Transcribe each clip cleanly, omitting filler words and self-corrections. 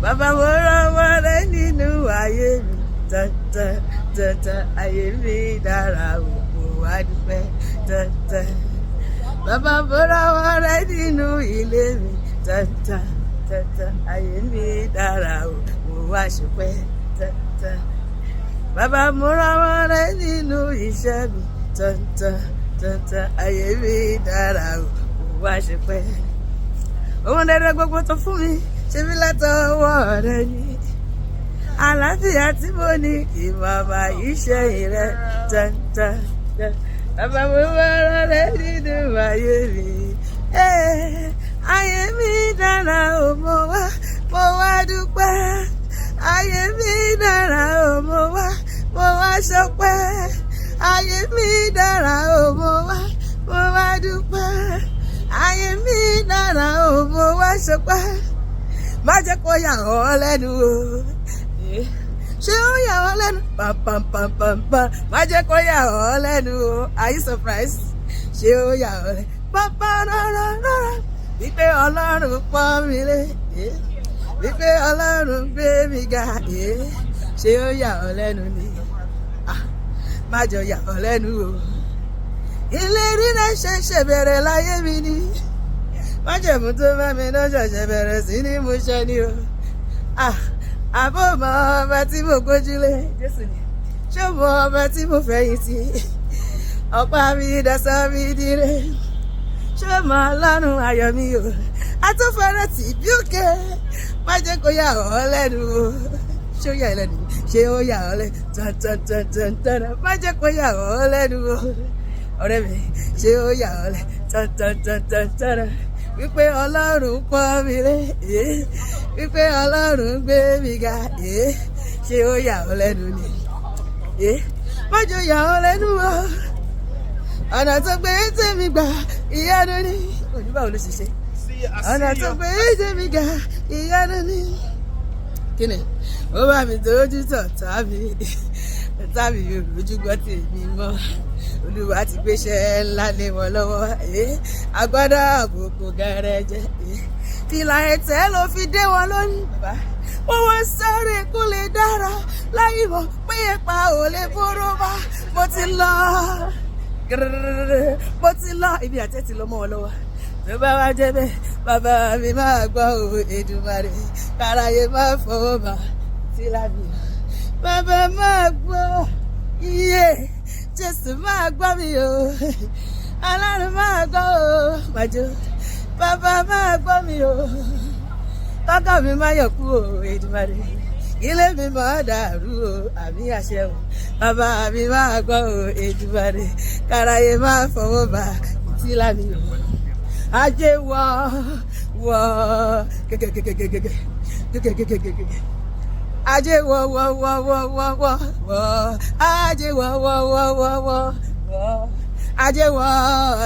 bàbá mo rọ́wọ́ rẹ nínú ayé mi tán ayé mi dára o mo wá dúpẹ́ tán bàbá mo rọ́wọ́ rẹ nínú ilé mi tán ayé mi dára o mo wá ṣùpẹ́ tán bàbá mo rọ́wọ́ rẹ nínú iṣẹ́ mi tán ayé mi dára o mo wá ṣùpẹ́ ohun rere gbogbo tó fún mi ṣe mí látọwọ́ rẹ ni àlàáfíà tí mo ní kí bàbá iṣẹ́ rẹ tán bàbá mo rọ́wọ́ rẹ nínú ayé mi ayé mi dára o mo wá dúpẹ́ ayé mi dára o mo wá ṣọpẹ́ ayé mi dára o mo wá dúpẹ́ ayé mi dára o mo wá ṣọpẹ́ má jẹ́ kó yà ọ́ lẹ́nu o ṣé ó yà ọ́ lẹ́nu pàmpàmpàmpàmpà má jẹ́ kó yà ọ́ lẹ́nu o are you surprised ṣé ó yà ọ́ lẹ́nu pàmpà rárá wípé ọlọ́run pọ́n mi lé wípé ọlọ́run gbé mi ga ṣé ó yà ọ́ lẹ́nu ni má jọ yà ọ́ lẹ́nu o ìlérí náà ṣẹ̀ṣẹ̀ bẹ̀rẹ̀ láyé mi ni májẹ̀mú tó bá mi náà ṣẹ̀ṣẹ̀ bẹ̀rẹ̀ sí ní mú ṣẹ ni o àbó mọ ọba tí mo gbójúlé Jésù ni ṣé o mọ ọba tí mo fẹ̀yìntì ọ̀pá mi dasọ́ mi dire ṣé o mọ ọlọ́run ayọ̀ mi o atúfẹ́rẹ́ tì bí òkè má jẹ́ kó yà ọ́ lẹ́nu o ṣé ó yà ọ́ lẹ́nu ṣé ó yà ọ́ lẹ́nu tán má jẹ́ kó yà ọ́ lẹ́nu o ọ̀rẹ́ mi ṣé ó yà ọ́ lẹ́nu tán wípé ọlọ́run pọ́n mi lé wípé ọlọ́run gbé mi ga ṣé ó yà ọ́ lẹ́nu ni má jẹ́ yà ọ́ lẹ́nu o ọ̀nà tó gbé tèmi gbà ìyanu ni oníbàwò ló ṣiṣẹ́ ọ̀nà tó gbé tèmi gbà ìyanu ni kíni ó bá mi tójú tọ̀ tàbí olùjúgbọ́ tèmi mọ́ olúwa ti gbéṣẹ́ ńlá lé wọn lọ́wọ́ agbádá àbùkù gẹrẹjẹ fìlà ẹ̀tẹ́ ló fi dé wọn lórí bàbá wọ́n wá sáré kó lè dára láyé mọ̀ pé ẹ̀pà ò lè bóró bá mo ti lọ ibi àtẹ́ ti lọ mọ́ wọn lọ́wọ́ tó bá wá jẹ́ bẹ́ẹ̀ bàbá mi máa gbọ́ o Èdùmàrè káráyé máa fọwọ́ bá síláàbì bàbá máa gbọ́ iye Jésù máa gbọ́ mi o Ọlọ́run máa gbọ́ o màjò bàbá máa gbọ́ mi o kọ́kọ́ mi máa yọ̀ kú o Èdùmàrè ilé mi máa dàrú o àmì àṣẹ o bàbá mi máa gbọ́ o Èdùmàrè káráyé máa fọwọ́ bá síláàbì o ajé wọ gẹgẹgẹgẹgẹgẹgẹgẹgẹgẹgẹgẹ ajé wọ ajé wọ ajé wọ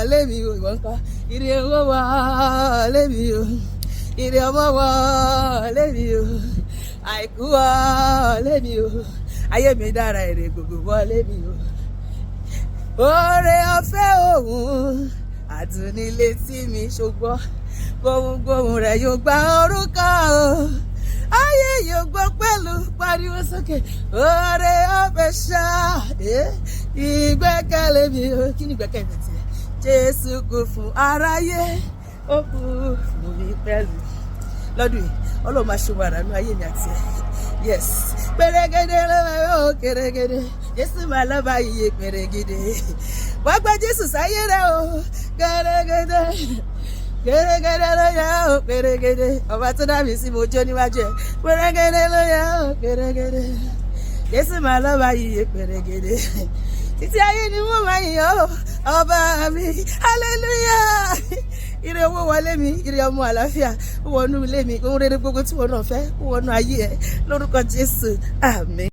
lémi o ìwọ ńkọ́ ire owó wọ lémi o ire ọmọ wọ lémi o àìkú wọ lémi o ayé mi dára èrè gbogbo wọ lémi o oore ọ̀fẹ́ òun àtúnilé tí mi ṣogbọ́ gbohùngbohùn rẹ̀ yóò gba orúkọ o ayé yóò gbọ́ pẹ̀lú pariwo sókè oore ọ̀fẹ́ ṣá ìgbẹ́kẹ̀lé mi o kí ni ìgbẹ́kẹ̀lé tiẹ̀ Jésù kú fún aráyé ó kú fún mi pẹ̀lú lọ́dún yìí Ọlọ́run máa ṣe wàrà nínú ayé mi àti ẹ̀ yes pèrègèdè lọ́wọ́ yóò kèrègèdè Jésù máa lọ́ba iye pèrègèdè wá gba Jésù sáyé rẹ o kèrègèdè ló yẹ o pèrègèdè ọba tó dá mi sí mo jó níwájú ẹ pèrègèdè ló yẹ o pèrègèdè Jésù máa lọ́ba iye pèrègèdè títí ayé ni wọ́n máa yìn ọ́ ọba mi hallelujah ire owó wọlé mi ire ọmọ àlàáfíà wọnú ilé mi ohun rere gbogbo tí wọn náà fẹ́ wọnú ayé ẹ lórúkọ Jésù àmín.